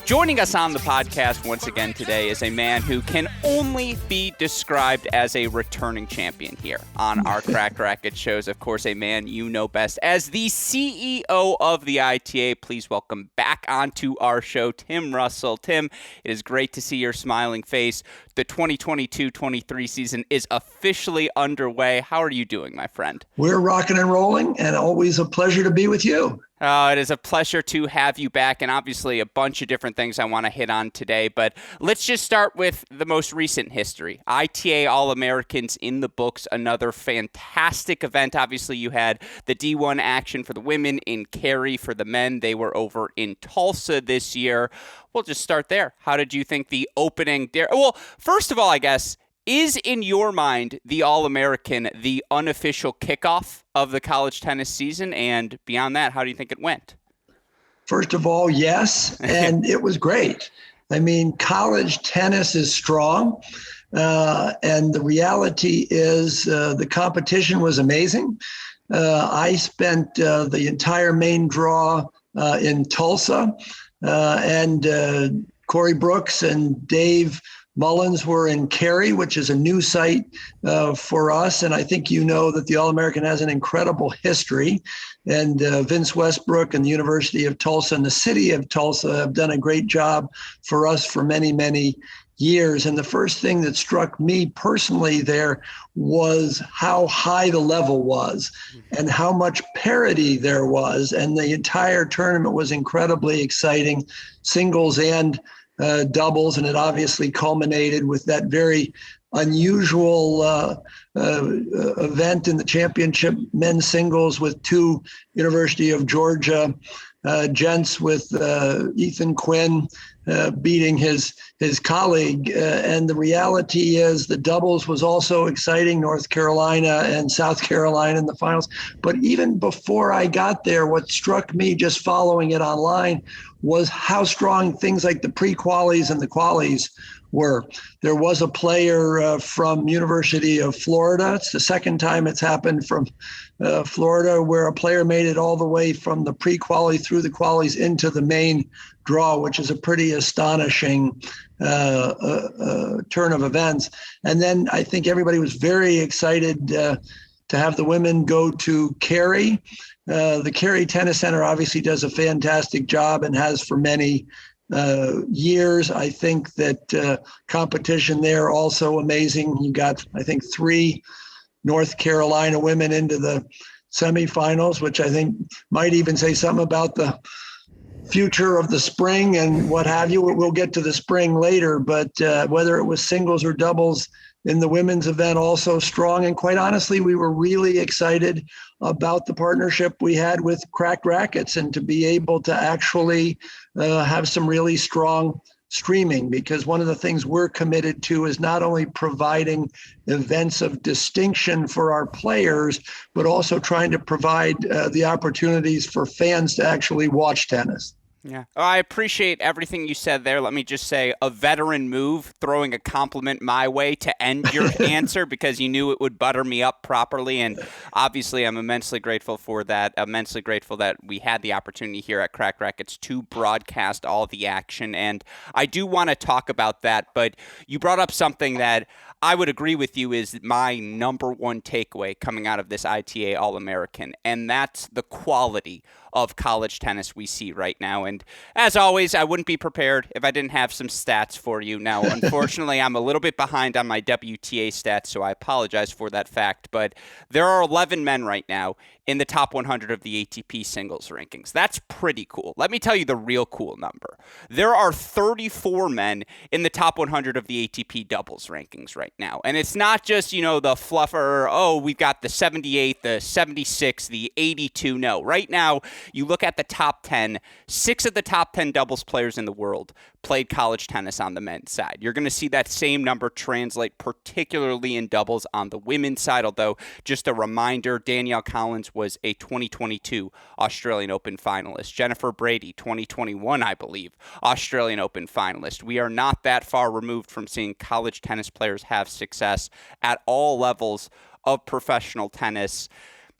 Joining us on the podcast once again today is a man who can only be described as a returning champion here on our Cracked Racquets shows. Of course, a man you know best as the CEO of the ITA. Please welcome back onto our show, Tim Russell. Tim, it is great to see your smiling face. The 2022-23 season is officially underway. How are you doing, my friend? We're rocking and rolling, and always a pleasure to be with you. It is a pleasure to have you back, and obviously a bunch of different things I want to hit on today, but let's just start with the most recent history. ITA All-Americans in the books, another fantastic event. Obviously, you had the D1 action for the women in Cary. For the men, they were over in Tulsa this year. We'll just start there. How did you think the opening there? Well, first of all, I guess, is in your mind the All-American the unofficial kickoff of the college tennis season? And beyond that, how do you think it went? First of all, yes, and it was great. I mean, college tennis is strong, and the reality is the competition was amazing. I spent the entire main draw in Tulsa, and Corey Brooks and Dave Mullins were in Cary, which is a new site for us. And I think you know that the All-American has an incredible history. And Vince Westbrook and the University of Tulsa and the city of Tulsa have done a great job for us for many, many years. And the first thing that struck me personally there was how high the level was and how much parity there was. And the entire tournament was incredibly exciting, singles and doubles, and it obviously culminated with that very unusual event in the championship men's singles with two University of Georgia gents, with Ethan Quinn beating his colleague. And the reality is the doubles was also exciting, North Carolina and South Carolina in the finals. But even before I got there, what struck me just following it online was how strong things like the pre-qualies and the qualies were. There was a player from University of Florida. It's the second time it's happened from Florida, where a player made it all the way from the pre-quali through the qualies into the main draw, which is a pretty astonishing turn of events. And then I think everybody was very excited to have the women go to Cary. The Cary Tennis Center obviously does a fantastic job and has for many years. I think that competition there also amazing. You got, I think, 3 North Carolina women into the semifinals, which I think might even say something about the future of the spring and what have you. We'll get to the spring later, but whether it was singles or doubles in the women's event, also strong. And quite honestly, we were really excited about the partnership we had with Cracked Racquets and to be able to actually have some really strong streaming, because one of the things we're committed to is not only providing events of distinction for our players, but also trying to provide the opportunities for fans to actually watch tennis. Yeah, I appreciate everything you said there. Let me just say a veteran move, throwing a compliment my way to end your answer because you knew it would butter me up properly. And obviously, I'm immensely grateful for that. Immensely grateful that we had the opportunity here at Cracked Racquets to broadcast all the action. And I do want to talk about that, but you brought up something that I would agree with you is my number one takeaway coming out of this ITA All-American, and that's the quality of college tennis we see right now. And as always, I wouldn't be prepared if I didn't have some stats for you. Now, unfortunately, I'm a little bit behind on my WTA stats, so I apologize for that fact. But there are 11 men right now in the top 100 of the ATP singles rankings. That's pretty cool. Let me tell you the real cool number. There are 34 men in the top 100 of the ATP doubles rankings right now. And it's not just, the fluffer, oh, we've got the 78, the 76, the 82. No, right now, you look at the top 10, 6 of the top 10 doubles players in the world played college tennis on the men's side. You're going to see that same number translate particularly in doubles on the women's side, although just a reminder, Danielle Collins was a 2022 Australian Open finalist. Jennifer Brady, 2021, I believe, Australian Open finalist. We are not that far removed from seeing college tennis players have success at all levels of professional tennis.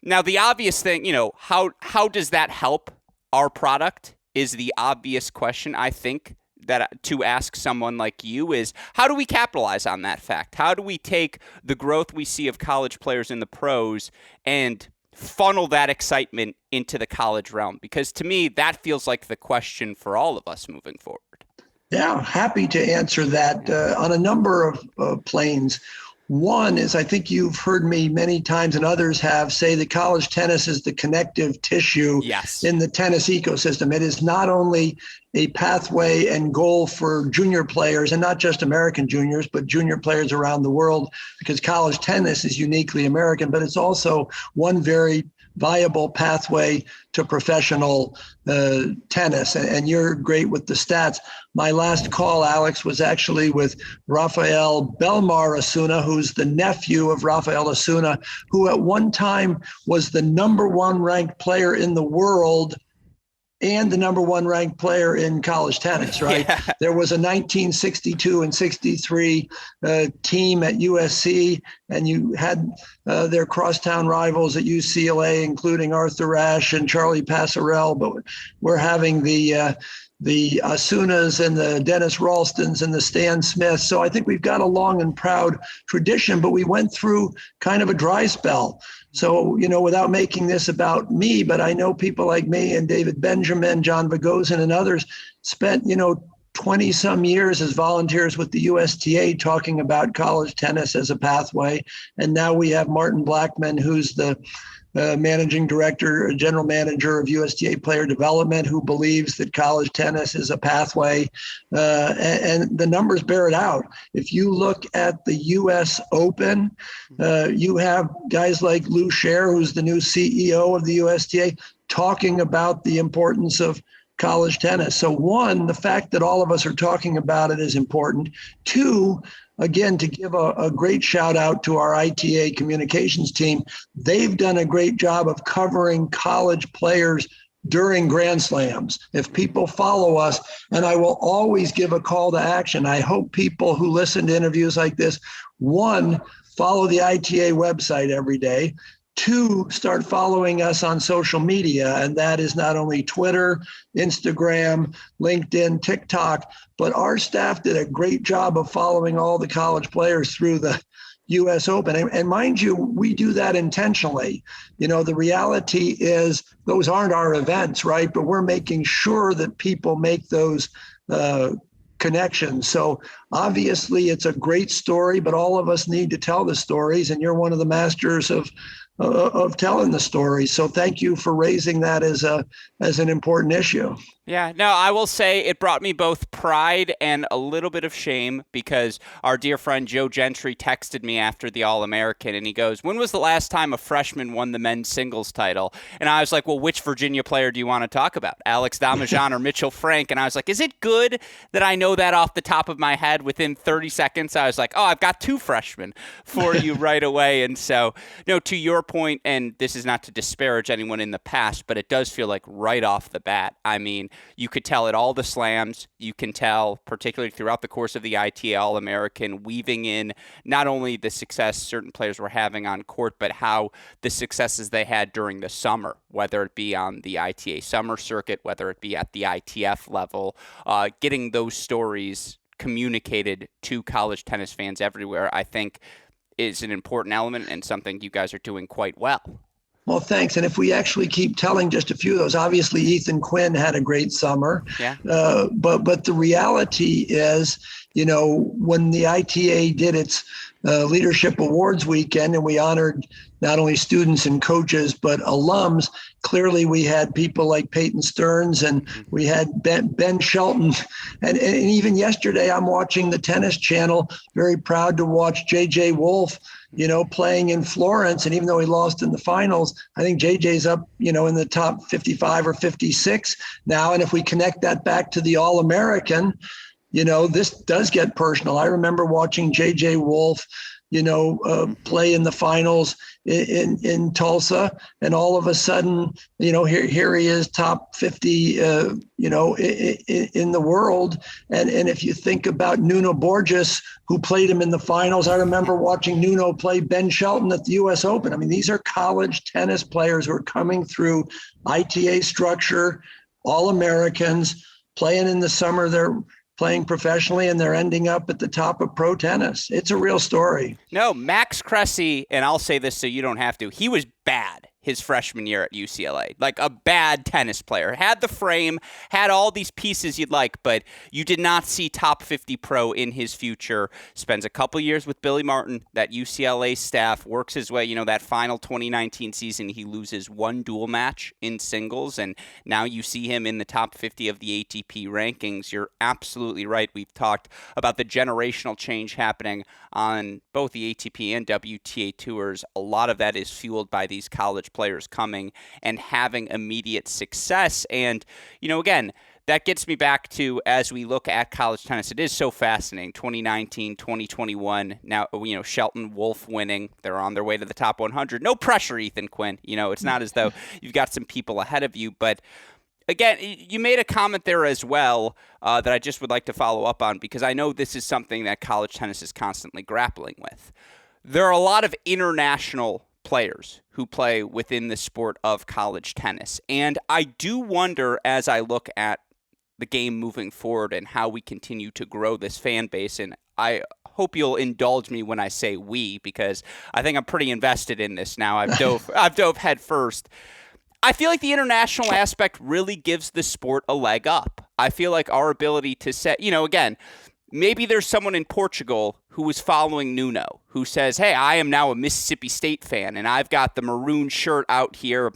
Now, the obvious thing, how does that help our product is the obvious question, I think, that to ask someone like you is, how do we capitalize on that fact? How do we take the growth we see of college players in the pros and funnel that excitement into the college realm? Because to me, that feels like the question for all of us moving forward. Yeah, happy to answer that on a number of planes. One is, I think you've heard me many times and others have say that college tennis is the connective tissue in the tennis ecosystem. It is not only a pathway and goal for junior players, and not just American juniors, but junior players around the world, because college tennis is uniquely American, but it's also one very viable pathway to professional tennis. And you're great with the stats. My last call, Alex, was actually with Rafael Belmar Osuna, who's the nephew of Rafael Osuna, who at one time was the number one ranked player in the world and the number one ranked player in college tennis, right? Yeah. There was a 1962 and 63 team at USC, and you had their crosstown rivals at UCLA, including Arthur Ashe and Charlie Passarell, but we're having the Osunas and the Dennis Ralstons and the Stan Smiths. So I think we've got a long and proud tradition, but we went through kind of a dry spell. So, without making this about me, but I know people like me and David Benjamin, John Bogosian, and others spent, 20 some years as volunteers with the USTA talking about college tennis as a pathway. And now we have Martin Blackman, who's the managing director, general manager of USTA Player Development, who believes that college tennis is a pathway, and the numbers bear it out. If you look at the U.S. Open, you have guys like Lou Scher, who's the new CEO of the USTA, talking about the importance of college tennis. So one, the fact that all of us are talking about it is important. Two, again, to give a great shout out to our ITA communications team, they've done a great job of covering college players during Grand Slams. If people follow us, and I will always give a call to action, I hope people who listen to interviews like this, one, follow the ITA website every day. Two, start following us on social media, and that is not only Twitter, Instagram, LinkedIn, TikTok, but our staff did a great job of following all the college players through the U.S. Open. And mind you, we do that intentionally. The reality is those aren't our events, right? But we're making sure that people make those connections. So obviously it's a great story, but all of us need to tell the stories, and you're one of the masters of telling the story. So thank you for raising that as an important issue. Yeah, no, I will say it brought me both pride and a little bit of shame, because our dear friend Joe Gentry texted me after the All-American, and he goes, when was the last time a freshman won the men's singles title? And I was like, well, which Virginia player do you want to talk about? Alex Damajan or Mitchell Frank? And I was like, is it good that I know that off the top of my head? Within 30 seconds, I was like, oh, I've got two freshmen for you right away. And so, to your point, and this is not to disparage anyone in the past, but it does feel like right off the bat, I mean, you could tell at all the slams, you can tell, particularly throughout the course of the ITA All-American, weaving in not only the success certain players were having on court, but how the successes they had during the summer, whether it be on the ITA summer circuit, whether it be at the ITF level, getting those stories communicated to college tennis fans everywhere, I think is an important element and something you guys are doing quite well. Well, thanks. And if we actually keep telling just a few of those, obviously Ethan Quinn had a great summer. Yeah. But the reality is, when the ITA did its Leadership Awards weekend, and we honored not only students and coaches, but alums, clearly we had people like Peyton Stearns, and we had Ben Shelton. And even yesterday, I'm watching the Tennis Channel, very proud to watch J.J. Wolf, playing in Florence. And even though he lost in the finals, I think JJ's up, in the top 55 or 56 now. And if we connect that back to the All-American, this does get personal. I remember watching J.J. Wolf, play in the finals in Tulsa, and all of a sudden, here he is, top 50, in the world. And if you think about Nuno Borges, who played him in the finals, I remember watching Nuno play Ben Shelton at the U.S. Open. I mean, these are college tennis players who are coming through ITA structure, All-Americans, playing in the summer. They're playing professionally, and they're ending up at the top of pro tennis. It's a real story. No, Max Cressy, and I'll say this so you don't have to, he was bad his freshman year at UCLA, like a bad tennis player. Had the frame, had all these pieces you'd like, but you did not see top 50 pro in his future. Spends a couple years with Billy Martin, that UCLA staff, works his way, that final 2019 season, he loses one dual match in singles, and now you see him in the top 50 of the ATP rankings. You're absolutely right. We've talked about the generational change happening on both the ATP and WTA tours. A lot of that is fueled by these college players coming and having immediate success. And, again, that gets me back to, as we look at college tennis, it is so fascinating. 2019, 2021, now, Shelton Wolf winning. They're on their way to the top 100. No pressure, Ethan Quinn. It's not as though you've got some people ahead of you. But, again, you made a comment there as well that I just would like to follow up on, because I know this is something that college tennis is constantly grappling with. There are a lot of international players who play within the sport of college tennis. And I do wonder, as I look at the game moving forward and how we continue to grow this fan base, and I hope you'll indulge me when I say we, because I think I'm pretty invested in this now. I've dove head first. I feel like the international aspect really gives the sport a leg up. I feel like our ability to set, again, maybe there's someone in Portugal who was following Nuno who says, hey, I am now a Mississippi State fan, and I've got the maroon shirt out here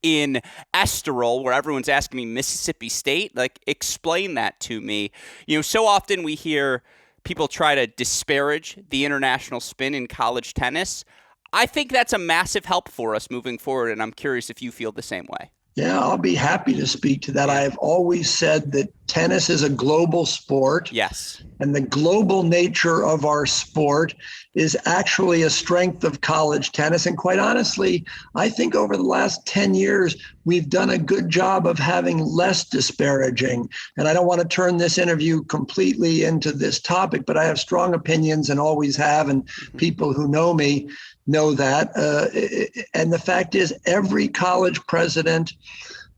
in Estoril, where everyone's asking me Mississippi State. Like, explain that to me. So often we hear people try to disparage the international spin in college tennis. I think that's a massive help for us moving forward, and I'm curious if you feel the same way. Yeah, I'll be happy to speak to that. I have always said that tennis is a global sport. Yes. And the global nature of our sport is actually a strength of college tennis. And quite honestly, I think over the last 10 years, we've done a good job of having less disparaging. And I don't want to turn this interview completely into this topic, but I have strong opinions and always have. And people who know me know that. And the fact is, every college president,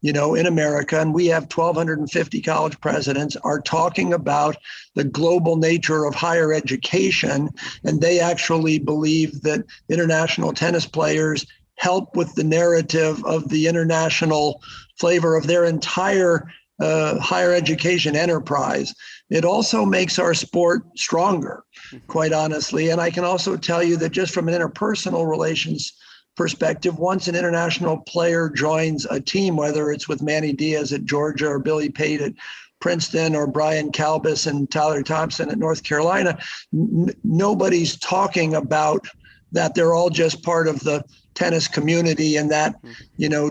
in America, and we have 1,250 college presidents, are talking about the global nature of higher education. And they actually believe that international tennis players help with the narrative of the international flavor of their entire higher education enterprise. It also makes our sport stronger, quite honestly. And I can also tell you that just from an interpersonal relations perspective, once an international player joins a team, whether it's with Manny Diaz at Georgia or Billy Pate at Princeton or Brian Kalbas and Tyler Thompson at North Carolina, nobody's talking about that. They're all just part of the tennis community and that,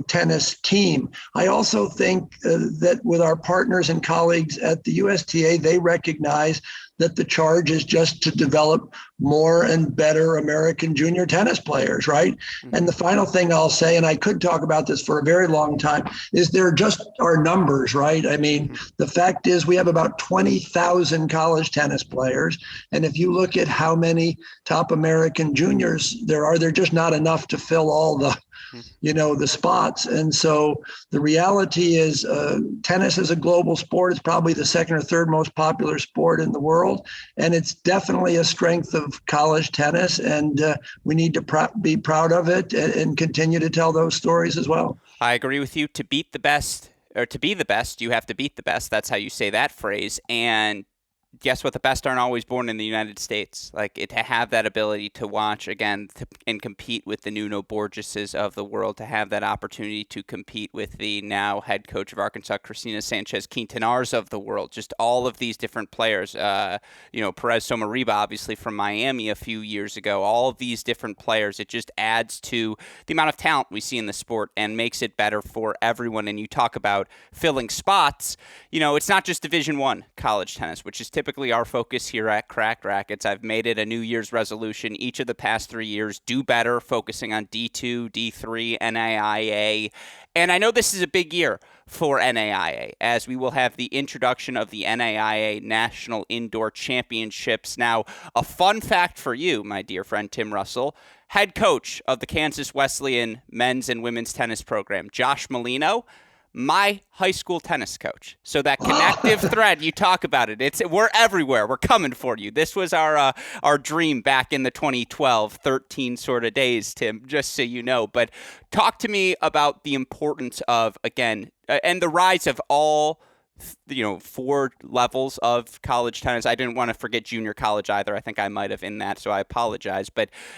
tennis team. I also think that with our partners and colleagues at the USTA, they recognize that the charge is just to develop more and better American junior tennis players, right? And the final thing I'll say, and I could talk about this for a very long time, is they're just our numbers, right? I mean, the fact is we have about 20,000 college tennis players. And if you look at how many top American juniors there are, they're just not enough to fill all the the spots. And so the reality is tennis is a global sport. It's probably the second or third most popular sport in the world. And it's definitely a strength of college tennis. And we need to be proud of it and continue to tell those stories as well. I agree with you. To beat the best, or to be the best, you have to beat the best. That's how you say that phrase. And guess what? The best aren't always born in the United States. To have that ability to watch again and compete with the Nuno Borgeses of the world, to have that opportunity to compete with the now head coach of Arkansas, Cristina Sanchez Quintanars of the world, just all of these different players. Perez Somariba, obviously from Miami a few years ago. All of these different players. It just adds to the amount of talent we see in the sport and makes it better for everyone. And you talk about filling spots. It's not just Division I college tennis, which is typically our focus here at Cracked Racquets. I've made it a New Year's resolution each of the past 3 years, do better, focusing on D2, D3, NAIA. And I know this is a big year for NAIA, as we will have the introduction of the NAIA National Indoor Championships. Now, a fun fact for you, my dear friend Tim Russell, head coach of the Kansas Wesleyan men's and women's tennis program, Josh Molino, my high school tennis coach. So that connective thread, you talk about it. We're everywhere. We're coming for you. This was our dream back in the 2012, 13 sort of days, Tim, just so you know. But talk to me about the importance of, again, and the rise of all, 4 levels of college tennis. I didn't want to forget junior college either. I think I might have in that, so I apologize.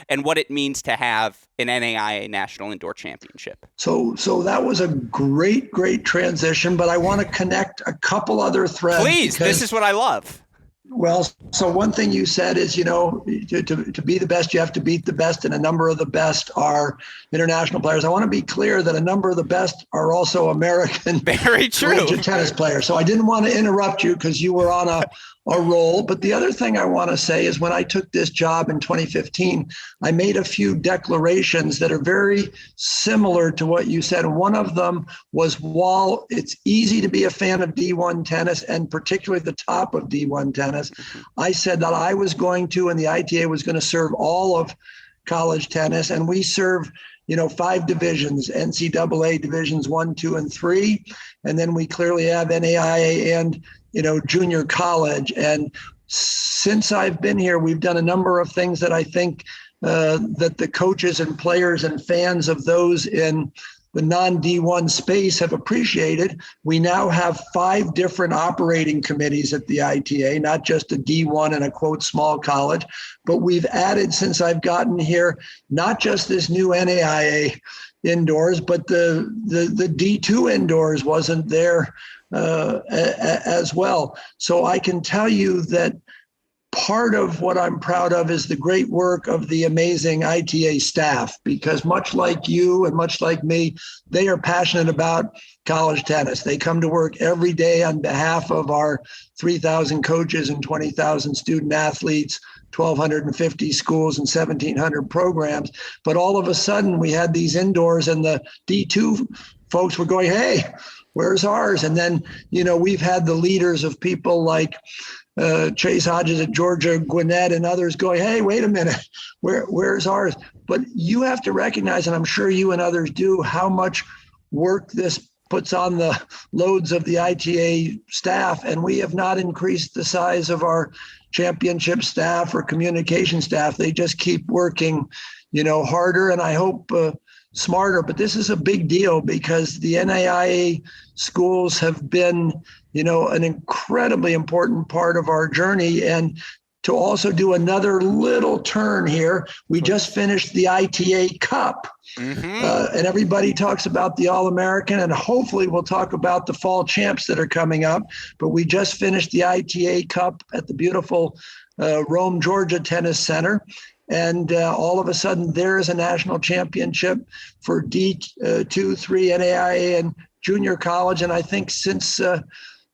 And what it means to have an NAIA National Indoor Championship. So that was a great transition, but I want to connect a couple other threads. Please, this is what I love. Well, so one thing you said is, to be the best, you have to beat the best, and a number of the best are international players. I want to be clear that a number of the best are also American. Very true. Tennis players. So I didn't want to interrupt you because you were on a roll. But the other thing I want to say is when I took this job in 2015, I made a few declarations that are very similar to what you said. One of them was, while it's easy to be a fan of D1 tennis, and particularly the top of D1 tennis, I said that I was going to, and the ITA was going to serve all of college tennis. And we serve 5 divisions, NCAA divisions 1, 2, and 3. And then we clearly have NAIA and, junior college. And since I've been here, we've done a number of things that I think that the coaches and players and fans of those in the non-D1 space have appreciated. We now have 5 different operating committees at the ITA, not just a D1 and a quote small college, but we've added, since I've gotten here, not just this new NAIA indoors, but the D2 indoors wasn't there as well. So I can tell you that part of what I'm proud of is the great work of the amazing ITA staff, because much like you and much like me, they are passionate about college tennis. They come to work every day on behalf of our 3,000 coaches and 20,000 student athletes, 1,250 schools and 1,700 programs. But all of a sudden we had these indoors, and the D2 folks were going, hey, where's ours? And then, we've had the leaders of people like Chase Hodges at Georgia, Gwinnett, and others going, hey, wait a minute, where's ours? But you have to recognize, and I'm sure you and others do, how much work this puts on the loads of the ITA staff. And we have not increased the size of our championship staff or communication staff. They just keep working, harder, and I hope smarter. But this is a big deal because the NAIA schools have been, an incredibly important part of our journey. And to also do another little turn here, we just finished the ITA Cup. And everybody talks about the All-American, and hopefully we'll talk about the fall champs that are coming up. But we just finished the ITA Cup at the beautiful Rome, Georgia Tennis Center. And all of a sudden, there is a national championship for D2, 3, NAIA, and junior college. And I think since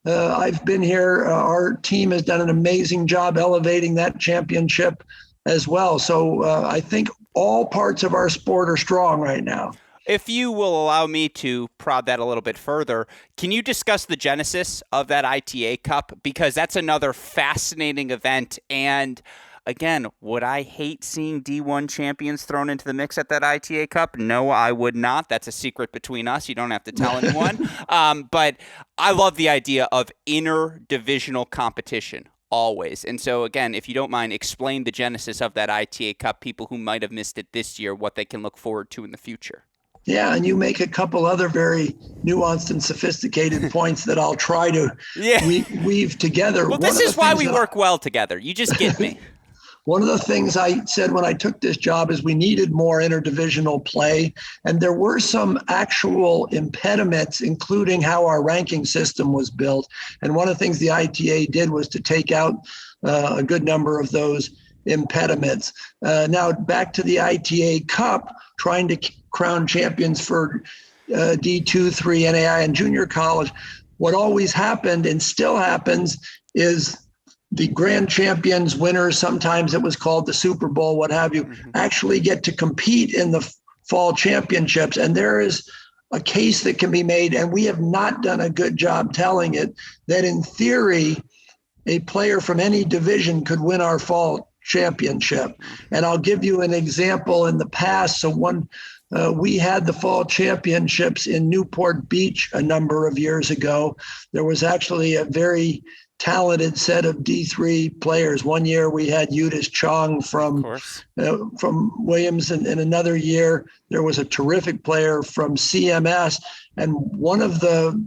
I've been here, our team has done an amazing job elevating that championship as well. So I think all parts of our sport are strong right now. If you will allow me to prod that a little bit further, can you discuss the genesis of that ITA Cup? Because that's another fascinating event. And again, would I hate seeing D1 champions thrown into the mix at that ITA Cup? No, I would not. That's a secret between us. You don't have to tell anyone. But I love the idea of interdivisional competition always. And so, again, if you don't mind, explain the genesis of that ITA Cup, people who might have missed it this year, what they can look forward to in the future. Yeah, and you make a couple other very nuanced and sophisticated points that I'll try to weave together. Well, this is why we work well together. You just get me. One of the things I said when I took this job is we needed more interdivisional play, and there were some actual impediments, including how our ranking system was built. And one of the things the ITA did was to take out a good number of those impediments. Now back to the ITA Cup, trying to crown champions for D2, 3, NAIA, and junior college. What always happened and still happens is the grand champions, winners, sometimes it was called the Super Bowl, what have you, actually get to compete in the fall championships. And there is a case that can be made, and we have not done a good job telling it, that in theory, a player from any division could win our fall championship. And I'll give you an example in the past. So one We had the fall championships in Newport Beach a number of years ago. There was actually a very talented set of D3 players. One year we had Yudis Chong from Williams, and in another year there was a terrific player from CMS. And one of the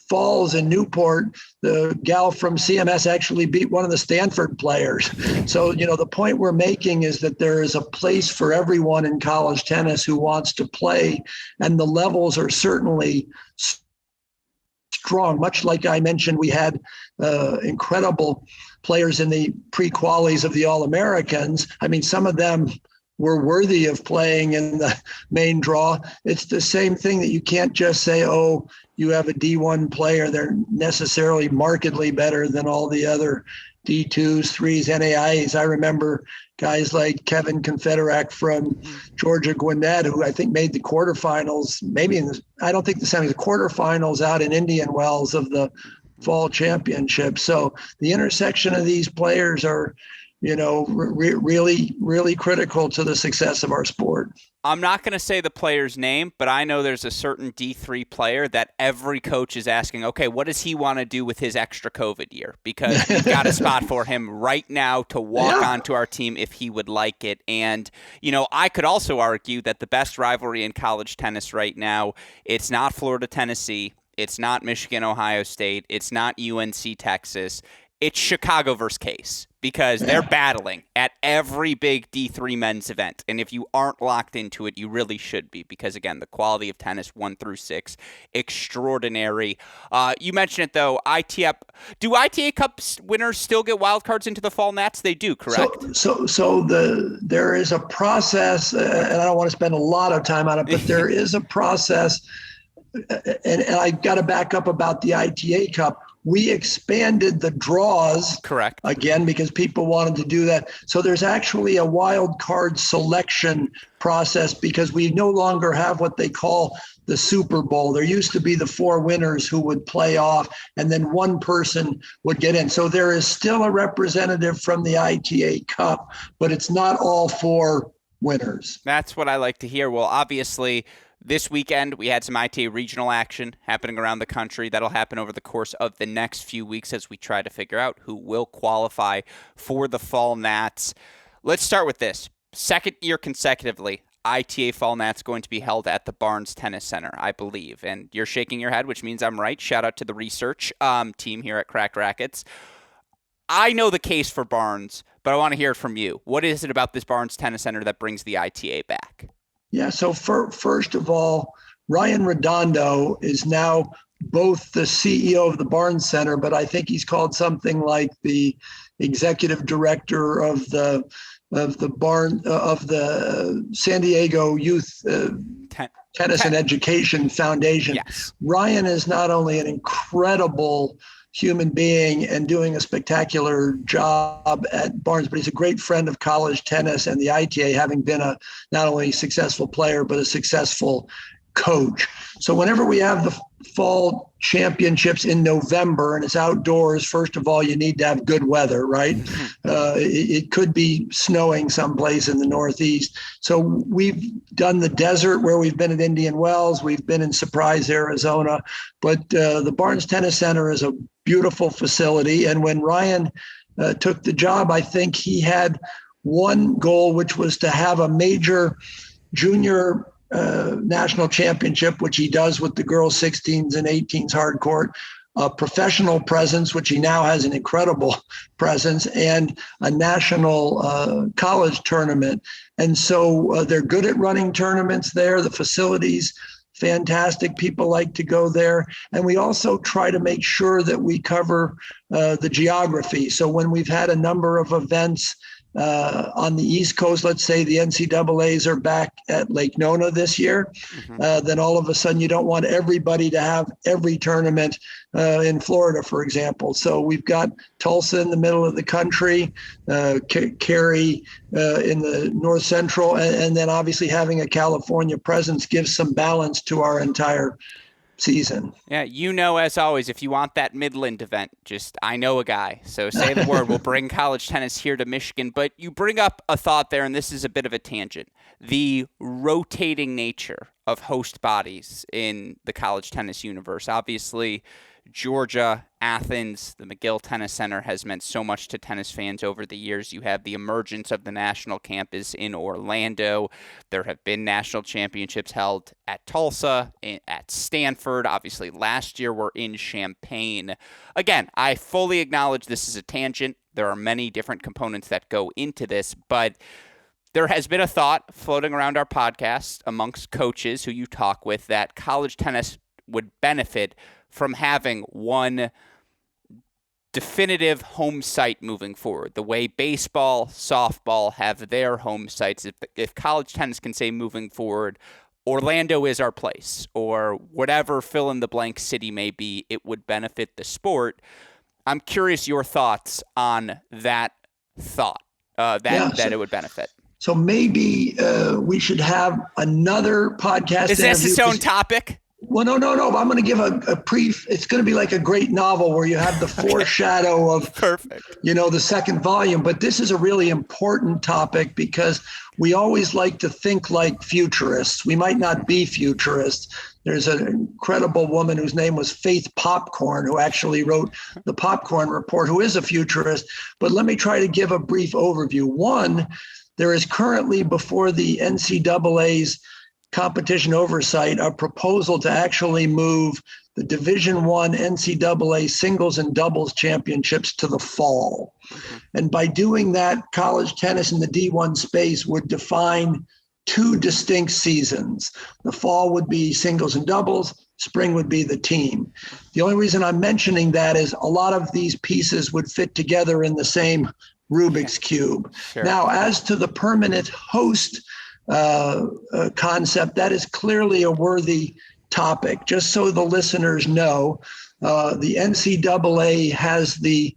falls in Newport, the gal from CMS actually beat one of the Stanford players. So, the point we're making is that there is a place for everyone in college tennis who wants to play, and the levels are certainly strong. Much like I mentioned, we had incredible players in the pre-qualies of the All-Americans. I mean, some of them were worthy of playing in the main draw. It's the same thing that you can't just say, oh, you have a D1 player, they're necessarily markedly better than all the other D2s, 3s, NAIAs. I remember guys like Kevin Confederac from Georgia Gwinnett, who I think made the quarterfinals, I don't think the semis, the quarterfinals out in Indian Wells of the fall championship. So the intersection of these players are, really, really critical to the success of our sport. I'm not going to say the player's name, but I know there's a certain D3 player that every coach is asking, okay, what does he want to do with his extra COVID year? Because we've got a spot for him right now to walk onto our team if he would like it. And, I could also argue that the best rivalry in college tennis right now, it's not Florida, Tennessee. It's not Michigan, Ohio State. It's not UNC, Texas. It's Chicago versus Case, because they're battling at every big D3 men's event. And if you aren't locked into it, you really should be, because, again, the quality of tennis 1 through 6, extraordinary. You mentioned it, though, ITA. Do ITA Cup winners still get wild cards into the fall nats? They do, correct? There is a process, and I don't want to spend a lot of time on it, but there is a process, and I got to back up about the ITA Cup. We expanded the draws, correct, again, because people wanted to do that. So there's actually a wild card selection process, because we no longer have what they call the Super Bowl. There used to be the 4 winners who would play off, and then one person would get in. So there is still a representative from the ITA Cup, but it's not all 4 winners. That's what I like to hear. Well, obviously, this weekend, we had some ITA regional action happening around the country. That'll happen over the course of the next few weeks as we try to figure out who will qualify for the fall nats. Let's start with this. Second year consecutively, ITA Fall Nats going to be held at the Barnes Tennis Center, I believe. And you're shaking your head, which means I'm right. Shout out to the research team here at Cracked Racquets. I know the case for Barnes, but I want to hear it from you. What is it about this Barnes Tennis Center that brings the ITA back? Yeah, so first of all, Ryan Redondo is now both the CEO of the Barnes Center, but I think he's called something like the executive director of the San Diego Youth Tennis and Education Foundation. Yes. Ryan is not only an incredible human being and doing a spectacular job at Barnes, but he's a great friend of college tennis and the ITA, having been a not only successful player, but a successful coach. So whenever we have the fall championships in November and it's outdoors, first of all, you need to have good weather, right? It could be snowing someplace in the Northeast. So we've done the desert, where we've been at Indian Wells, we've been in Surprise, Arizona, but the Barnes Tennis Center is a beautiful facility. And when Ryan took the job, I think he had one goal, which was to have a major junior national championship, which he does with the girls 16s and 18s hard court, a professional presence, which he now has an incredible presence, and a national college tournament. And so they're good at running tournaments there. The facilities, fantastic. People like to go there. And we also try to make sure that we cover the geography. So when we've had a number of events on the East Coast, let's say the NCAAs are back at Lake Nona this year, then all of a sudden you don't want everybody to have every tournament in Florida, for example. So we've got Tulsa in the middle of the country, Cary in the North Central, and then obviously having a California presence gives some balance to our entire season. Yeah, as always, if you want that Midland event, I know a guy. So say the word. We'll bring college tennis here to Michigan. But you bring up a thought there, and this is a bit of a tangent. The rotating nature of host bodies in the college tennis universe. Obviously, Georgia, Athens, the McGill Tennis Center has meant so much to tennis fans over the years. You have the emergence of the national campus in Orlando. There have been national championships held at Tulsa, at Stanford. Obviously, last year we're in Champaign. Again, I fully acknowledge this is a tangent. There are many different components that go into this, but there has been a thought floating around our podcast amongst coaches who you talk with that college tennis would benefit from having one definitive home site moving forward. The way baseball, softball have their home sites. If college tennis can say moving forward, Orlando is our place, or whatever fill in the blank city may be, it would benefit the sport. I'm curious your thoughts on that thought, that it would benefit. So maybe we should have another podcast. Is this its own topic? Well, no. I'm going to give a brief. It's going to be like a great novel where you have the foreshadow of, perfect, the second volume. But this is a really important topic because we always like to think like futurists. We might not be futurists. There's an incredible woman whose name was Faith Popcorn, who actually wrote the Popcorn Report, who is a futurist. But let me try to give a brief overview. One, there is currently before the NCAA's competition oversight a proposal to actually move the Division I NCAA singles and doubles championships to the fall. Mm-hmm. And by doing that, college tennis in the D1 space would define two distinct seasons. The fall would be singles and doubles, spring would be the team. The only reason I'm mentioning that is a lot of these pieces would fit together in the same Rubik's Cube. Sure. Now, as to the permanent host concept, that is clearly a worthy topic. Just so the listeners know, the NCAA has the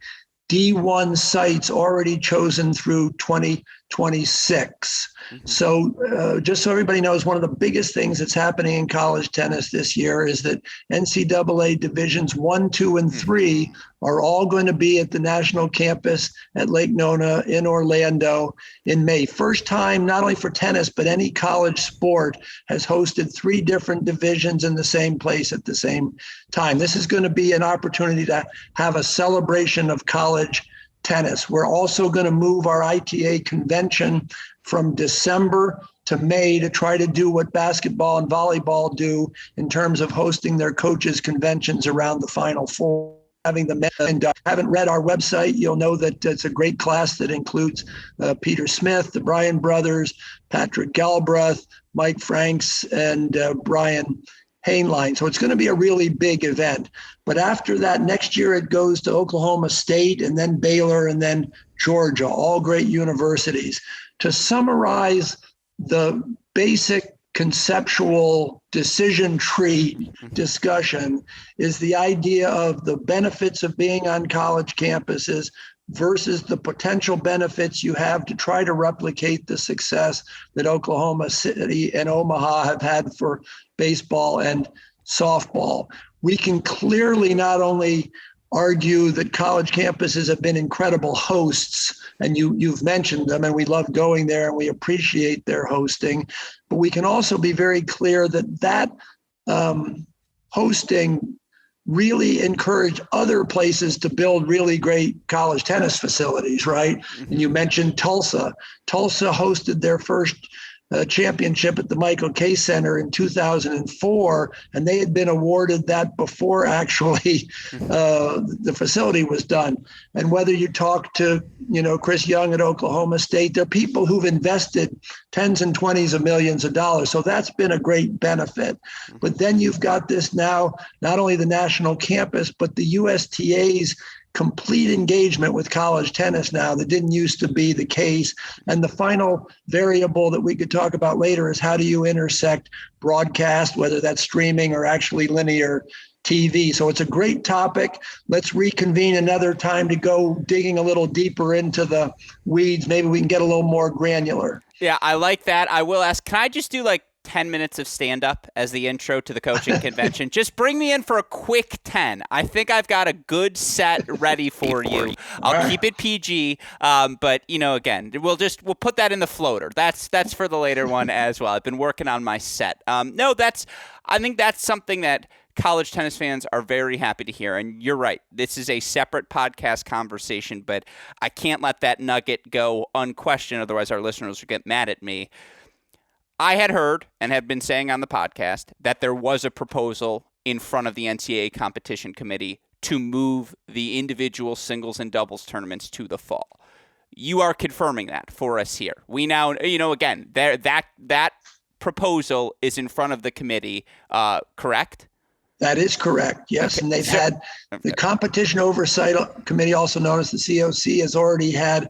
D1 sites already chosen through 2026. Mm-hmm. So just so everybody knows, one of the biggest things that's happening in college tennis this year is that NCAA divisions 1, 2, and 3 are all going to be at the national campus at Lake Nona in Orlando in May. First time, not only for tennis, but any college sport has hosted 3 different divisions in the same place at the same time. This is going to be an opportunity to have a celebration of college tennis. We're also going to move our ITA convention from December to May to try to do what basketball and volleyball do in terms of hosting their coaches' conventions around the Final Four. Having them, and haven't read our website, you'll know that it's a great class that includes Peter Smith, the Bryan brothers, Patrick Galbraith, Mike Franks, and Brian Hainline. So it's going to be a really big event. But after that, next year it goes to Oklahoma State and then Baylor and then Georgia, all great universities. To summarize the basic conceptual decision tree discussion is the idea of the benefits of being on college campuses versus the potential benefits you have to try to replicate the success that Oklahoma City and Omaha have had for baseball and softball. We can clearly not only argue that college campuses have been incredible hosts, and you've mentioned them, and we love going there and we appreciate their hosting, but we can also be very clear that hosting really encouraged other places to build really great college tennis facilities, right? Mm-hmm. And you mentioned Tulsa. Tulsa hosted their first championship at the Michael K. Center in 2004, and they had been awarded that before actually the facility was done. And whether you talk to, Chris Young at Oklahoma State, there are people who've invested tens and twenties of millions of dollars. So that's been a great benefit. But then you've got this now, not only the national campus, but the USTA's complete engagement with college tennis now that didn't used to be the case. And the final variable that we could talk about later is how do you intersect broadcast, whether that's streaming or actually linear TV. So it's a great topic. Let's reconvene another time to go digging a little deeper into the weeds. Maybe we can get a little more granular. Yeah, I like that. I will ask, can I just do 10 minutes of stand-up as the intro to the coaching convention? Just bring me in for a quick 10. I think I've got a good set ready for you. I'll keep it PG, but again, we'll put that in the floater. That's for the later one as well. I've been working on my set. I think that's something that college tennis fans are very happy to hear. And you're right. This is a separate podcast conversation, but I can't let that nugget go unquestioned. Otherwise, our listeners will get mad at me. I had heard and had been saying on the podcast that there was a proposal in front of the NCAA competition committee to move the individual singles and doubles tournaments to the fall. You are confirming that for us here. We now, again, that proposal is in front of the committee, correct? That is correct, yes. Okay. And they've had the Competition Oversight Committee, also known as the COC, has already had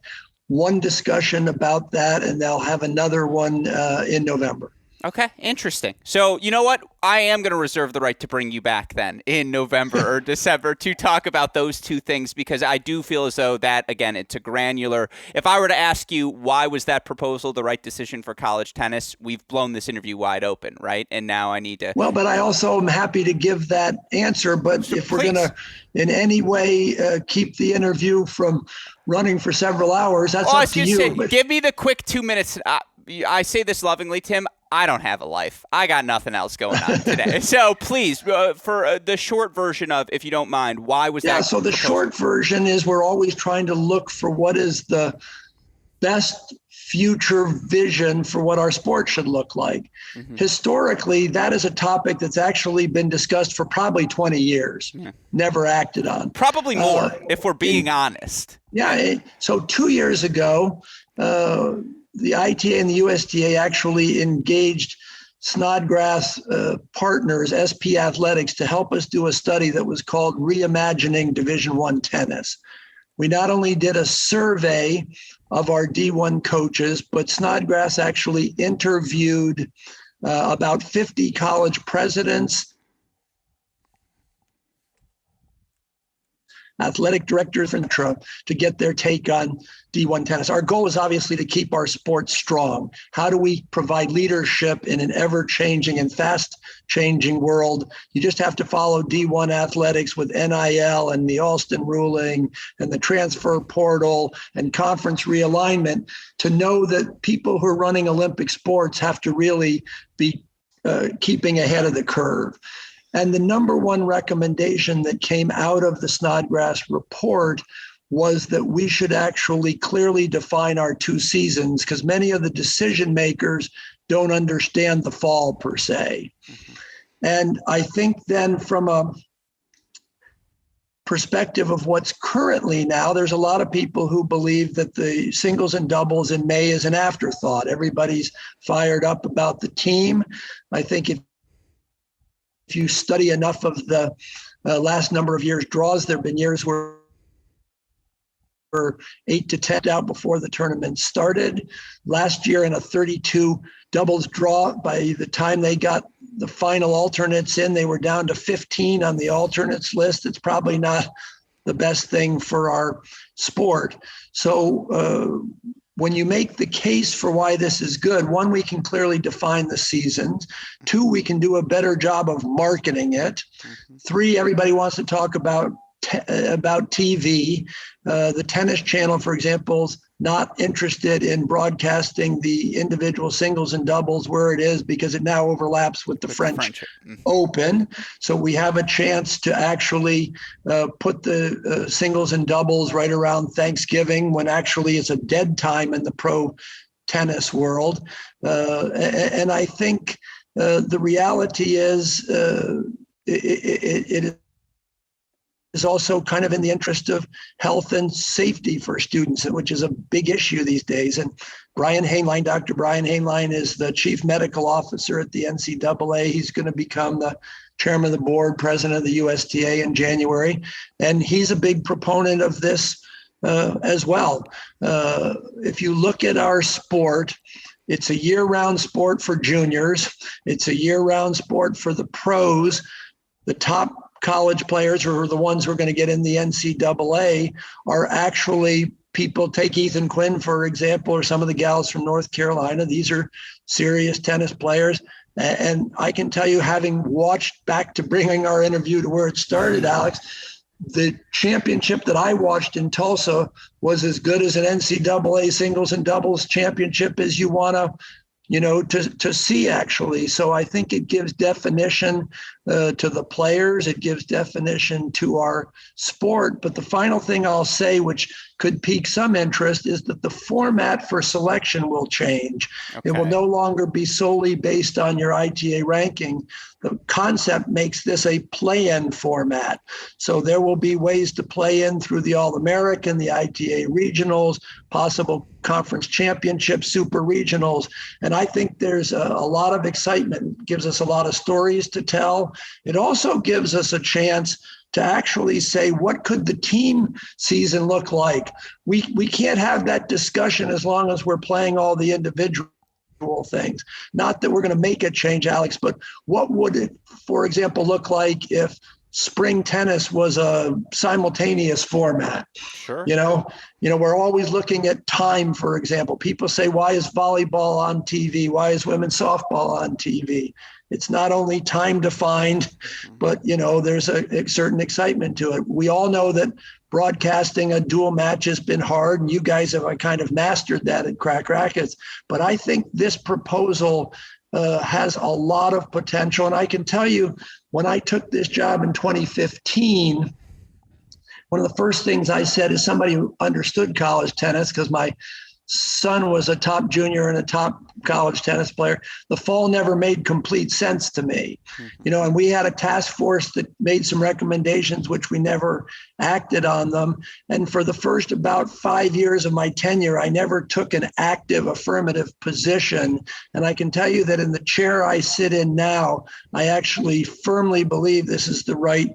one discussion about that, and they'll have another one in November. Okay, interesting. So you know what? I am going to reserve the right to bring you back then in November or December to talk about those two things, because I do feel as though that, again, it's a granular. If I were to ask you why was that proposal the right decision for college tennis, we've blown this interview wide open, right? And now I need to. Well, but I also am happy to give that answer. But if we're going to in any way keep the interview from running for several hours, that's up to you. Give me the quick 2 minutes. I say this lovingly, Tim. I don't have a life. I got nothing else going on today. So please, for the short version of, if you don't mind, why was that? Yeah, so the short version is we're always trying to look for what is the best future vision for what our sport should look like. Mm-hmm. Historically, that is a topic that's actually been discussed for probably 20 years, never acted on. Probably more, if we're being honest. Yeah, so 2 years ago, the ITA and the USTA actually engaged Snodgrass partners, SP Athletics, to help us do a study that was called Reimagining Division I Tennis. We not only did a survey of our D1 coaches, but Snodgrass actually interviewed about 50 college presidents, athletic directors, to get their take on D1 tennis. Our goal is obviously to keep our sport strong. How do we provide leadership in an ever-changing and fast-changing world? You just have to follow D1 athletics with NIL and the Alston ruling and the transfer portal and conference realignment to know that people who are running Olympic sports have to really be keeping ahead of the curve. And the number one recommendation that came out of the Snodgrass report was that we should actually clearly define our two seasons, because many of the decision makers don't understand the fall per se. Mm-hmm. And I think then from a perspective of what's currently now, there's a lot of people who believe that the singles and doubles in May is an afterthought. Everybody's fired up about the team. I think if you study enough of the last number of years draws, there have been years where 8 to 10 out before the tournament started. Last year in a 32 doubles draw, by the time they got the final alternates in, they were down to 15 on the alternates list. It's probably not the best thing for our sport. So when you make the case for why this is good, one, we can clearly define the seasons. Two, we can do a better job of marketing it. Mm-hmm. Three, everybody wants to talk about TV. The Tennis Channel, for example, is not interested in broadcasting the individual singles and doubles where it is, because it now overlaps with the French Open. So we have a chance to actually put the singles and doubles right around Thanksgiving, when actually it's a dead time in the pro tennis world. And I think the reality is it is also kind of in the interest of health and safety for students, which is a big issue these days. And Dr. Brian Hainline is the chief medical officer at the NCAA. He's going to become the chairman of the board, president of the USTA in January. And he's a big proponent of this as well. If you look at our sport, it's a year-round sport for juniors. It's a year-round sport for the pros. The top college players, who are the ones who are going to get in the NCAA, are actually people. Take Ethan Quinn, for example, or some of the gals from North Carolina. These are serious tennis players. And I can tell you, having watched, back to bringing our interview to where it started, Alex, the championship that I watched in Tulsa was as good as an NCAA singles and doubles championship as you want to see, actually. So I think it gives definition to the players. It gives definition to our sport. But the final thing I'll say, which could pique some interest, is that the format for selection will change. Okay. It will no longer be solely based on your ITA ranking. The concept makes this a play-in format. So there will be ways to play in through the All-American, the ITA regionals, possible conference championships, super regionals. And I think there's a lot of excitement. It gives us a lot of stories to tell. It also gives us a chance to actually say, what could the team season look like? We can't have that discussion as long as we're playing all the individual things. Not that we're going to make a change, Alex, but what would it, for example, look like if spring tennis was a simultaneous format? Sure. We're always looking at time, for example. People say, why is volleyball on TV? Why is women's softball on TV? It's not only time defined, but, there's a certain excitement to it. We all know that broadcasting a dual match has been hard, and you guys have kind of mastered that at Crack Racquets. But I think this proposal has a lot of potential. And I can tell you, when I took this job in 2015, one of the first things I said is somebody who understood college tennis, because my son was a top junior and a top college tennis player. The fall never made complete sense to me, and we had a task force that made some recommendations, which we never acted on them. And for the first about 5 years of my tenure, I never took an active affirmative position. And I can tell you that in the chair I sit in now, I actually firmly believe this is the right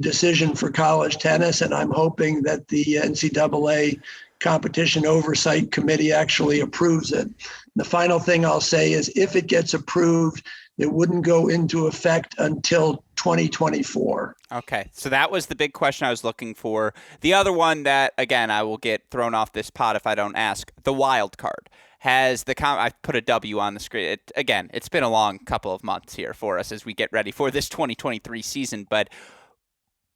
decision for college tennis. And I'm hoping that the NCAA Competition Oversight Committee actually approves it. The final thing I'll say is, if it gets approved, it wouldn't go into effect until 2024. Okay, so that was the big question I was looking for. The other one that, again, I will get thrown off this pot if I don't ask, the wild card. I put a W on the screen. It's been a long couple of months here for us as we get ready for this 2023 season, but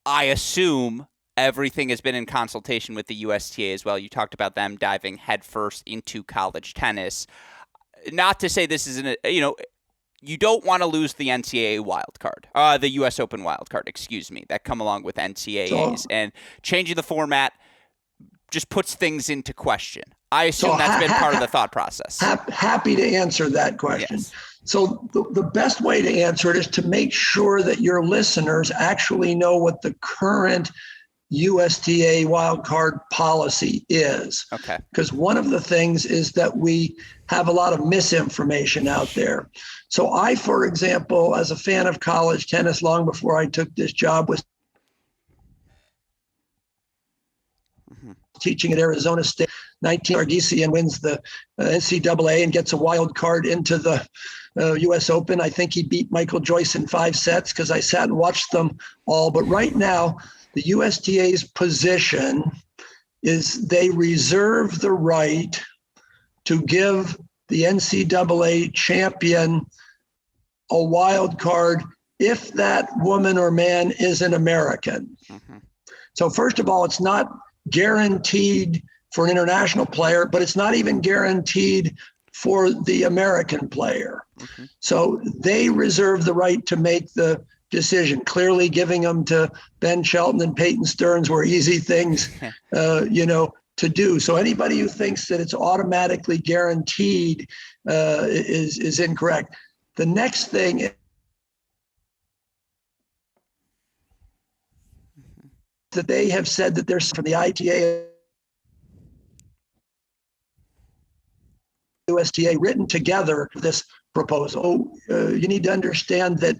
I assume everything has been in consultation with the USTA as well. You talked about them diving headfirst into college tennis. Not to say this isn't you don't want to lose the NCAA wild card, the U.S. Open wild card, that come along with NCAAs. And changing the format just puts things into question. I assume that's been part of the thought process. Happy to answer that question. Yes. So the best way to answer it is to make sure that your listeners actually know what the current USTA wildcard policy is. Okay. Because one of the things is that we have a lot of misinformation out there. So I, for example, as a fan of college tennis long before I took this job, was teaching at Arizona State. 19 Sargisian wins the NCAA and gets a wild card into the U.S. Open. I think he beat Michael Joyce in 5 sets because I sat and watched them all. But right now, the USTA's position is they reserve the right to give the NCAA champion a wild card if that woman or man is an American. Mm-hmm. So first of all, it's not guaranteed for an international player, but it's not even guaranteed for the American player. Mm-hmm. So they reserve the right to make the decision. Clearly giving them to Ben Shelton and Peyton Stearns were easy things, to do. So anybody who thinks that it's automatically guaranteed is incorrect. The next thing is that they have said that there's from the ITA USTA written together this proposal. You need to understand that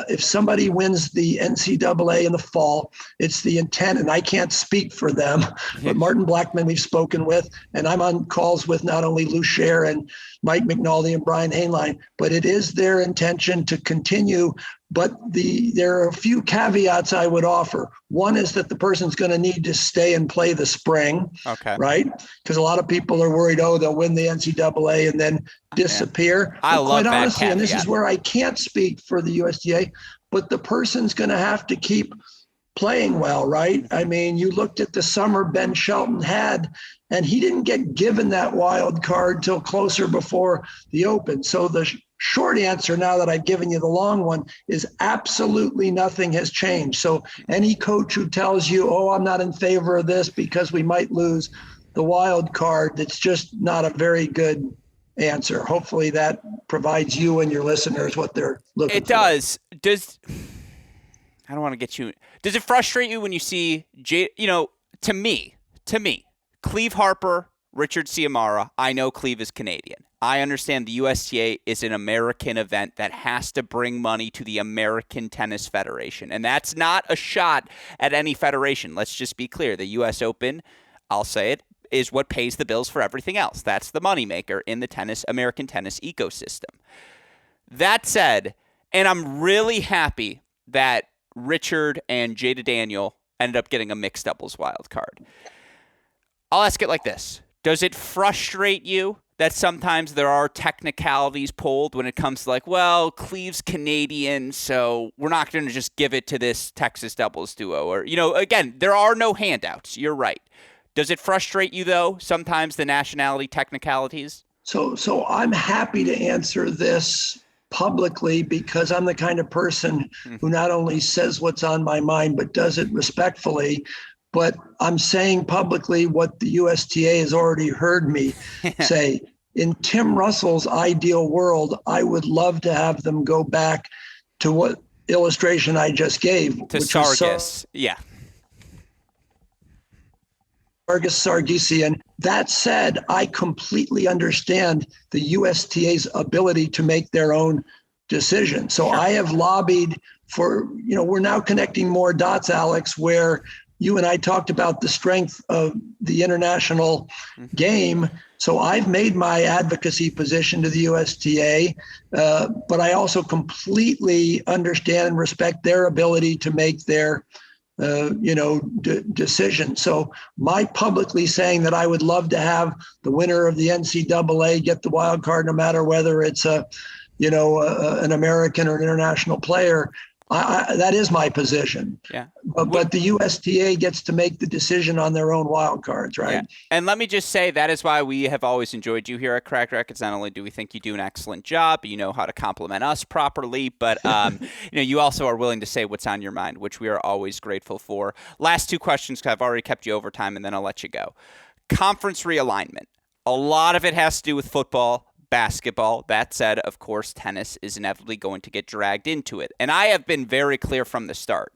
if somebody wins the NCAA in the fall, it's the intent, and I can't speak for them, but Martin Blackman we've spoken with, and I'm on calls with not only Lou Scher and Mike McNulty and Brian Hainline, but it is their intention to continue. But there are a few caveats I would offer. One is that the person's going to need to stay and play the spring, right? Because a lot of people are worried, they'll win the NCAA and then disappear. I love love that honestly, caveat. and this is where I can't speak for the USTA, but the person's going to have to keep playing well, right? I mean, you looked at the summer Ben Shelton had, and he didn't get given that wild card till closer before the Open. So the short answer, now that I've given you the long one, is absolutely nothing has changed. So any coach who tells you, oh, I'm not in favor of this because we might lose the wild card, that's just not a very good answer. Hopefully that provides you and your listeners what they're looking for. It does. I don't want to get you. Does it frustrate you when you see, to me, Cleve Harper, Richard Ciamara, I know Cleve is Canadian. I understand the USTA is an American event that has to bring money to the American Tennis Federation. And that's not a shot at any federation. Let's just be clear. The US Open, I'll say it, is what pays the bills for everything else. That's the moneymaker in the American tennis ecosystem. That said, and I'm really happy that Richard and Jada Daniel ended up getting a mixed doubles wild card. I'll ask it like this. Does it frustrate you that sometimes there are technicalities pulled when it comes to well, Cleve's Canadian, so we're not going to just give it to this Texas doubles duo? Or, again, there are no handouts. You're right. Does it frustrate you, though, sometimes the nationality technicalities? So I'm happy to answer this publicly because I'm the kind of person who not only says what's on my mind, but does it respectfully. But I'm saying publicly what the USTA has already heard me say. In Tim Russell's ideal world, I would love to have them go back to what illustration I just gave. To Sargis, yeah. Sargisian. That said, I completely understand the USTA's ability to make their own decision. So I have lobbied for, we're now connecting more dots, Alex, where you and I talked about the strength of the international game. So I've made my advocacy position to the USTA, but I also completely understand and respect their ability to make their decision. So my publicly saying that I would love to have the winner of the NCAA get the wild card, no matter whether it's an American or an international player, that is my position. Yeah. But the USTA gets to make the decision on their own wild cards, right? Yeah. And let me just say that is why we have always enjoyed you here at Cracked Racquets. Not only do we think you do an excellent job, you know how to compliment us properly, but you also are willing to say what's on your mind, which we are always grateful for. Last two questions, because I've already kept you over time, and then I'll let you go. Conference realignment. A lot of it has to do with football, basketball. That said, of course, tennis is inevitably going to get dragged into it. And I have been very clear from the start.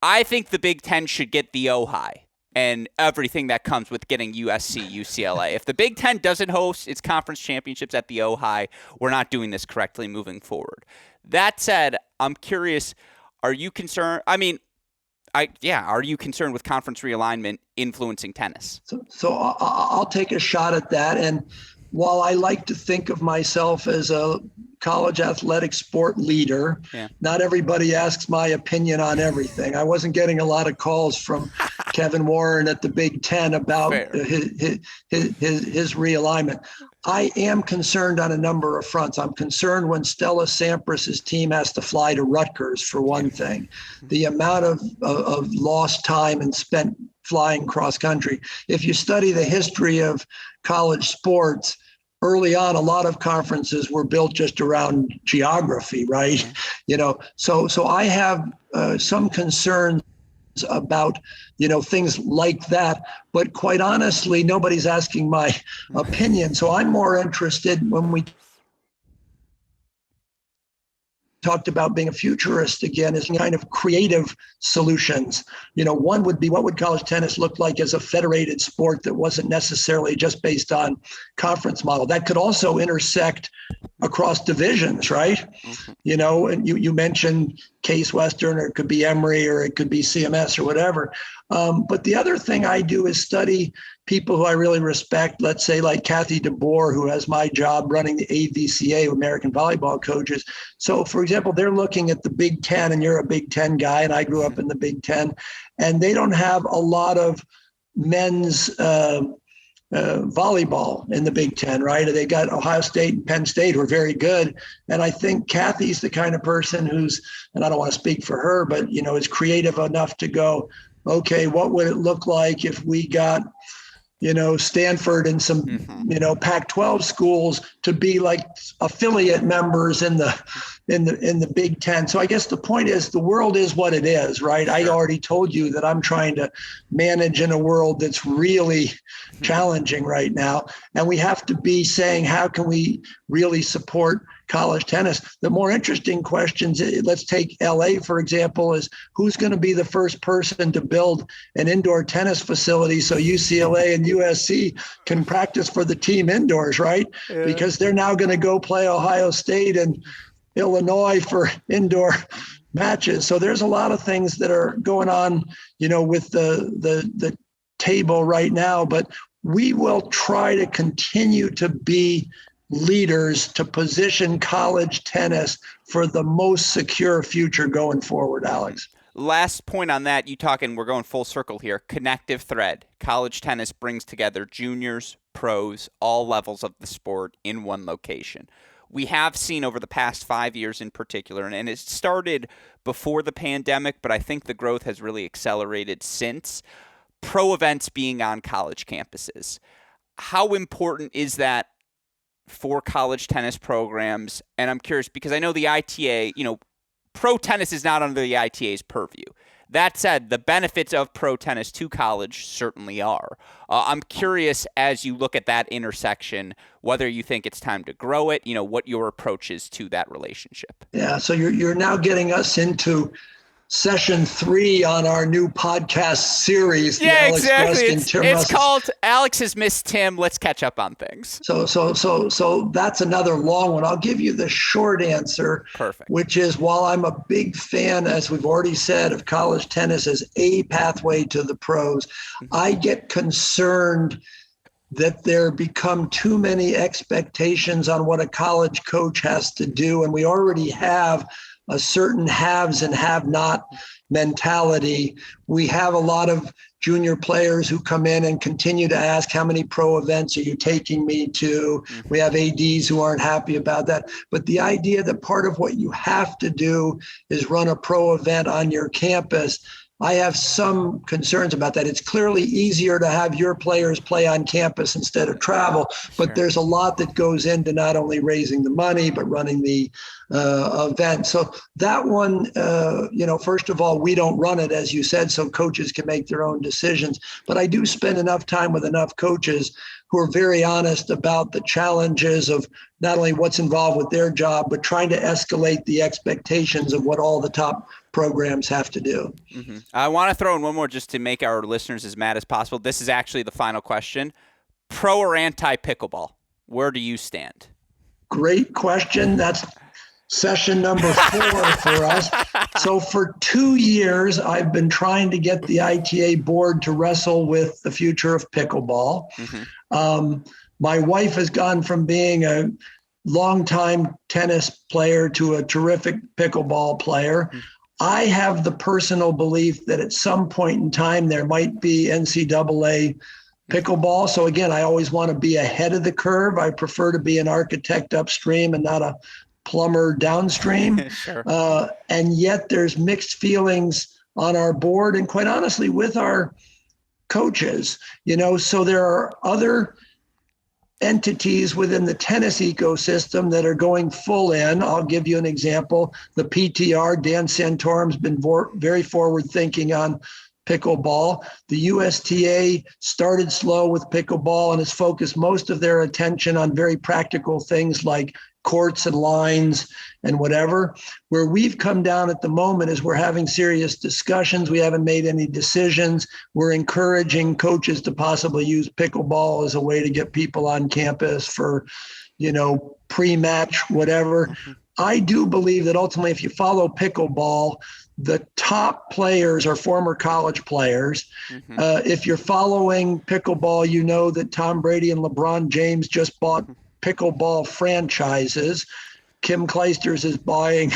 I think the Big Ten should get the Ojai and everything that comes with getting USC, UCLA. If the Big Ten doesn't host its conference championships at the Ojai, we're not doing this correctly moving forward. That said, I'm curious, are you concerned? Are you concerned with conference realignment influencing tennis? So I'll take a shot at that. And while I like to think of myself as a college athletic sport leader, not everybody asks my opinion on everything. I wasn't getting a lot of calls from Kevin Warren at the Big Ten about his realignment. I am concerned on a number of fronts. I'm concerned when Stella Sampras's team has to fly to Rutgers, for one thing. The amount of lost time and spent flying cross country. If you study the history of college sports, early on, a lot of conferences were built just around geography, right? So I have some concerns about, things like that. But quite honestly, nobody's asking my opinion. So I'm more interested when we talked about being a futurist again is kind of creative solutions. One would be, what would college tennis look like as a federated sport that wasn't necessarily just based on conference model? That could also intersect across divisions, right? And you mentioned Case Western, or it could be Emory, or it could be CMS or whatever. But the other thing I do is study people who I really respect, let's say like Kathy DeBoer, who has my job running the AVCA, American Volleyball Coaches. So, for example, they're looking at the Big Ten, and you're a Big Ten guy, and I grew up in the Big Ten, and they don't have a lot of men's volleyball in the Big Ten, right? They got Ohio State and Penn State who are very good. And I think Kathy's the kind of person who's, and I don't want to speak for her, but, is creative enough to go, okay, what would it look like if we got, Stanford and some, Pac-12 schools to be like affiliate members in the Big Ten. So I guess the point is the world is what it is, right? Sure. I already told you that I'm trying to manage in a world that's really challenging right now. And we have to be saying, how can we really support college tennis? The more interesting questions, let's take LA, for example, is who's going to be the first person to build an indoor tennis facility so UCLA and USC can practice for the team indoors, right? Yeah. Because they're now going to go play Ohio State and Illinois for indoor matches. So there's a lot of things that are going on, with the table right now, but we will try to continue to be leaders to position college tennis for the most secure future going forward, Alex. Last point on that, we're going full circle here. Connective thread. College tennis brings together juniors, pros, all levels of the sport in one location. We have seen over the past 5 years in particular, and it started before the pandemic, but I think the growth has really accelerated since, pro events being on college campuses. How important is that for college tennis programs? And I'm curious because I know the ITA, pro tennis is not under the ITA's purview. That said, the benefits of pro tennis to college certainly are. I'm curious, as you look at that intersection, whether you think it's time to grow it, what your approach is to that relationship. Yeah, so you're now getting us into session 3 on our new podcast series. Yeah, Alex exactly. Gruskin, it's called Alex has missed Tim. Let's catch up on things. So that's another long one. I'll give you the short answer. Perfect. Which is, while I'm a big fan, as we've already said, of college tennis as a pathway to the pros, I get concerned that there become too many expectations on what a college coach has to do. And we already have a certain haves and have not mentality. We have a lot of junior players who come in and continue to ask, how many pro events are you taking me to? We have ADs who aren't happy about that. But the idea that part of what you have to do is run a pro event on your campus, I have some concerns about that. It's clearly easier to have your players play on campus instead of travel, but there's a lot that goes into not only raising the money, but running the event. So that one, first of all, we don't run it, as you said, so coaches can make their own decisions. But I do spend enough time with enough coaches who are very honest about the challenges of not only what's involved with their job, but trying to escalate the expectations of what all the top programs have to do. Mm-hmm. I want to throw in one more just to make our listeners as mad as possible. This is actually the final question. Pro or anti-pickleball? Where do you stand? Great question. That's session number 4 for us. So for 2 years, I've been trying to get the ITA board to wrestle with the future of pickleball. Mm-hmm. My wife has gone from being a longtime tennis player to a terrific pickleball player. Mm-hmm. I have the personal belief that at some point in time, there might be NCAA pickleball. So again, I always want to be ahead of the curve. I prefer to be an architect upstream and not a plumber downstream. Sure. And yet there's mixed feelings on our board and quite honestly with our coaches, so there are other entities within the tennis ecosystem that are going full in. I'll give you an example. The PTR, Dan Santorum's been very forward thinking on pickleball. The USTA started slow with pickleball and has focused most of their attention on very practical things like courts and lines and whatever. Where we've come down at the moment is we're having serious discussions. We haven't made any decisions. We're encouraging coaches to possibly use pickleball as a way to get people on campus for, pre-match, whatever. Mm-hmm. I do believe that ultimately, if you follow pickleball, the top players are former college players. Mm-hmm. If you're following pickleball, you know that Tom Brady and LeBron James just bought pickleball franchises. Kim Clijsters is buying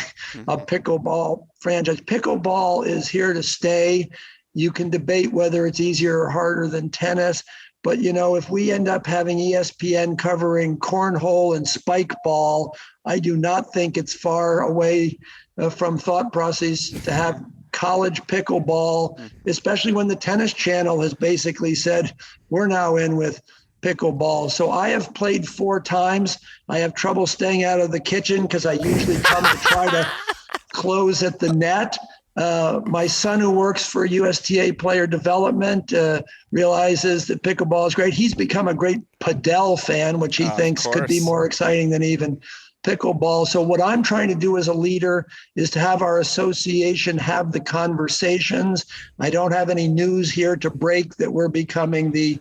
a pickleball franchise. Pickleball is here to stay. You can debate whether it's easier or harder than tennis. But, if we end up having ESPN covering cornhole and spike ball, I do not think it's far away from thought process to have college pickleball, especially when the Tennis Channel has basically said, we're now in with pickleball. So I have played 4 times. I have trouble staying out of the kitchen because I usually come to try to close at the net. My son, who works for USTA Player Development, realizes that pickleball is great. He's become a great padel fan, which he thinks could be more exciting than even pickleball. So what I'm trying to do as a leader is to have our association have the conversations. I don't have any news here to break that we're becoming the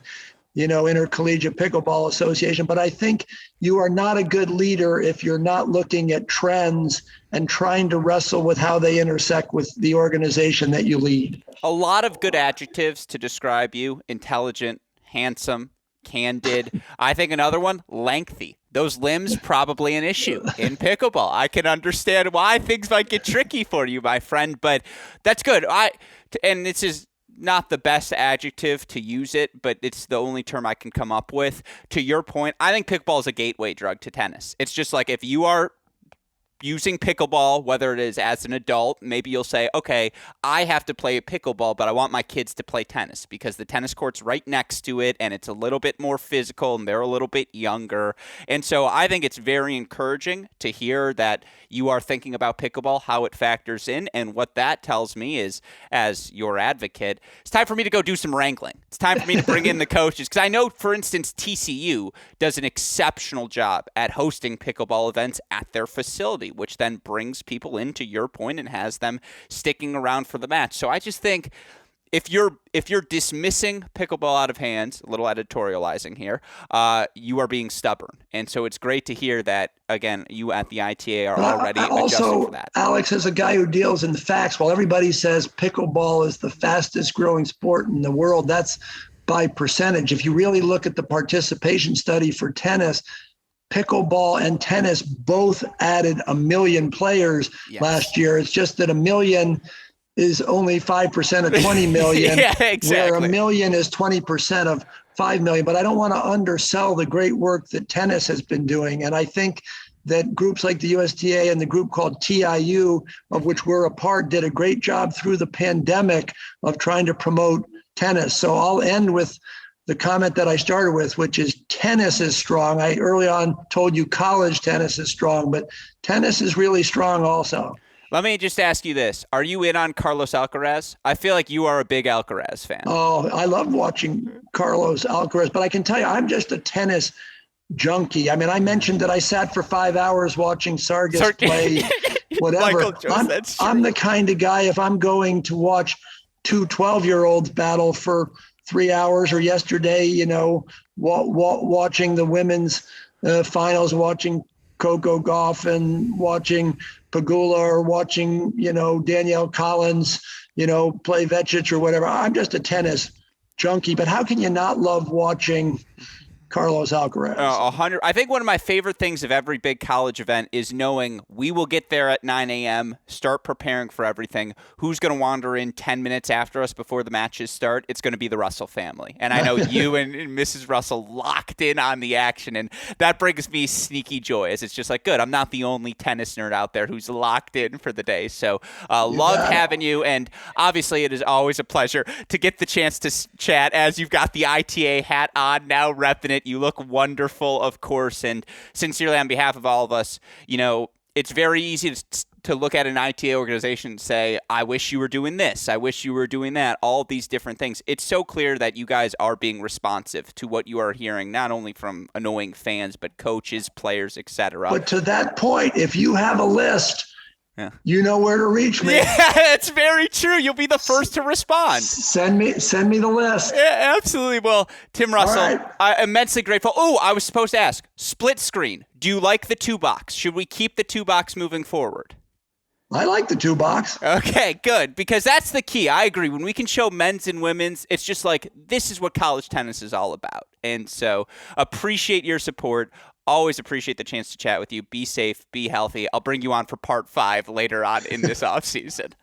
Intercollegiate Pickleball Association. But I think you are not a good leader if you're not looking at trends and trying to wrestle with how they intersect with the organization that you lead. A lot of good adjectives to describe you: intelligent, handsome, candid. I think another one, lengthy. Those limbs probably an issue in pickleball. I can understand why things might get tricky for you, my friend, but that's good. And this is not the best adjective to use it, but it's the only term I can come up with. To your point, I think pickleball is a gateway drug to tennis. It's just like if you are using pickleball, whether it is as an adult, maybe you'll say, okay, I have to play pickleball, but I want my kids to play tennis because the tennis court's right next to it and it's a little bit more physical and they're a little bit younger. And so I think it's very encouraging to hear that you are thinking about pickleball, how it factors in. And what that tells me is, as your advocate, it's time for me to go do some wrangling. It's time for me to bring in the coaches. Because I know, for instance, TCU does an exceptional job at hosting pickleball events at their facility, which then brings people in, to your point, and has them sticking around for the match. So I just think if you're dismissing pickleball out of hand, a little editorializing here, you are being stubborn. And so it's great to hear that, again, you at the ITA are already adjusting for that. Alex, as a guy who deals in the facts, while everybody says pickleball is the fastest growing sport in the world, that's by percentage. If you really look at the participation study for tennis, pickleball and tennis both added 1 million players last year. It's just that 1 million is only 5% of 20 million, yeah, exactly. Where 1 million is 20% of 5 million. But I don't want to undersell the great work that tennis has been doing. And I think that groups like the USTA and the group called TIU, of which we're a part, did a great job through the pandemic of trying to promote tennis. So I'll end with the comment that I started with, which is tennis is strong. I early on told you college tennis is strong, but tennis is really strong also. Let me just ask you this. Are you in on Carlos Alcaraz? I feel like you are a big Alcaraz fan. Oh, I love watching Carlos Alcaraz, but I can tell you, I'm just a tennis junkie. I mean, I mentioned that I sat for 5 hours watching Sargas play whatever. I'm the kind of guy, if I'm going to watch 2 12-year-olds battle for 3 hours, or yesterday, watching the women's finals, watching Coco Gauff and watching Pagula, or watching, Danielle Collins, play Vecic or whatever. I'm just a tennis junkie, but how can you not love watching Carlos Alcaraz? 100. I think one of my favorite things of every big college event is knowing we will get there at 9 a.m., start preparing for everything. Who's going to wander in 10 minutes after us before the matches start? It's going to be the Russell family. And I know you and Mrs. Russell locked in on the action, and that brings me sneaky joy, as it's just like, good, I'm not the only tennis nerd out there who's locked in for the day. So love having you, and obviously it is always a pleasure to get the chance to chat as you've got the ITA hat on, now repping it. You look wonderful, of course, and sincerely on behalf of all of us, it's very easy to look at an ITA organization and say, I wish you were doing this, I wish you were doing that, all these different things. It's so clear that you guys are being responsive to what you are hearing, not only from annoying fans, but coaches, players, etc. But to that point, if you have a list, you know where to reach me. Yeah, it's very true. You'll be the first to respond. Send me the list. Yeah, absolutely. Well, Tim Russell, I'm immensely grateful. Oh, I was supposed to ask, split screen. Do you like the 2-box? Should we keep the 2-box moving forward? I like the 2-box. Okay, good. Because that's the key. I agree. When we can show men's and women's, it's just like, this is what college tennis is all about. And so appreciate your support. Always appreciate the chance to chat with you. Be safe, be healthy. I'll bring you on for part 5 later on in this offseason.